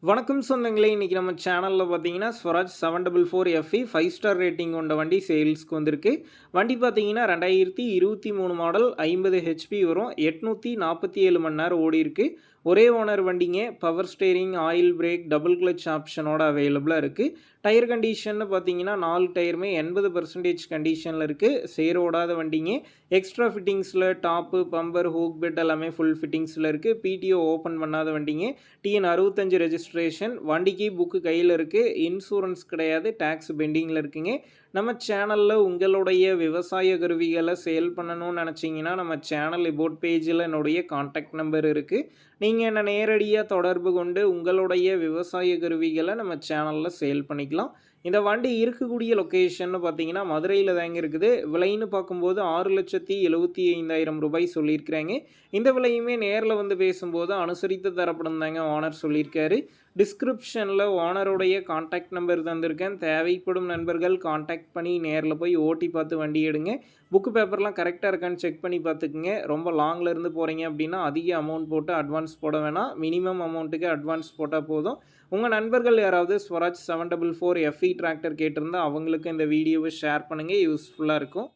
வணக்கம் சொந்தங்களே! இன்னைக்கு நம்ம சேனல்ல பார்த்தீங்கன்னா, ஸ்வராஜ் 744 எஃப்இ 5 ஸ்டார் ரேட்டிங் கொண்ட வண்டி சேல்ஸ்க்கு வந்திருக்கு. வண்டி பார்த்தீங்கன்னா 2023 மாடல் 50 ஹெச்பி வரும். 847 மணி நேரம் ஓடியிருக்கு. ஒரே ஓனர் வண்டிங்க. Power steering, oil brake, double clutch ஆப்ஷனோட அவைலபிளா இருக்கு. டயர் கண்டிஷன்னு பார்த்தீங்கன்னா 4 டயருமே 80% கண்டிஷன்ல இருக்கு. சேர் ஓடாத வண்டிங்க. எக்ஸ்ட்ரா ஃபிட்டிங்ஸ்ல டாப்பு, பம்பர், ஹூக் பெட் எல்லாமே ஃபுல் ஃபிட்டிங்ஸ்ல இருக்கு. பிடிஓ ஓப்பன் பண்ணாத வண்டிங்க. TN 65 registration. வண்டிக்கு புக்கு கையில இருக்கு. இன்சூரன்ஸ் கிடையாது. டாக்ஸ் பெண்டிங்கில இருக்குங்க. நம்ம சேனல்ல உங்களுடைய விவசாய கருவிகள சேல் பண்ணணும்னு நெனச்சீங்கன்னா, நம்ம சேனல் அபவுட் பேஜ்ல என்னுடைய கான்டாக்ட் நம்பர் இருக்கு. நீங்க என்ன நேரடியா தொடர்பு கொண்டு உங்களுடைய விவசாய கருவிகள நம்ம சேனல்ல சேல் பண்ணிக்கலாம். இந்த வண்டி இருக்கக்கூடிய லொகேஷன்னு பார்த்தீங்கன்னா, மதுரையில தாங்க இருக்குது. விலைன்னு பார்க்கும்போது ரூ. 6,75,000 சொல்லியிருக்கிறாங்க. இந்த விலையுமே நேர்ல வந்து பேசும்போது அனுசரித்து தரப்படும் தாங்க ஓனர் சொல்லியிருக்காரு. டிஸ்கிரிப்ஷன்ல ஓனருடைய கான்டாக்ட் நம்பர் தந்திருக்கேன். தேவைப்படும் நண்பர்கள் கான்டாக்ட் பண்ணி நேர்ல போய் ஓட்டி பார்த்து வண்டி எடுங்க. புக்கு பேப்பர்லாம் கரெக்ட்டா இருக்கான்னு செக் பண்ணி பார்த்துக்குங்க. ரொம்ப லாங்ல இருந்து போறீங்க அப்படின்னா, அதிக அமௌண்ட் போட்டு அட்வான்ஸ் போட வேணாம். மினிமம் அமௌண்ட்டுக்கு அட்வான்ஸ் போட்டா போதும். உங்க நண்பர்கள் யாராவது ஸ்வராஜ் 744 எஃப்இ டிராக்டர் கேட்டிருந்தா, அவங்களுக்கு இந்த வீடியோவ ஷேர் பண்ணுங்க. யூஸ்ஃபுல்லா இருக்கும்.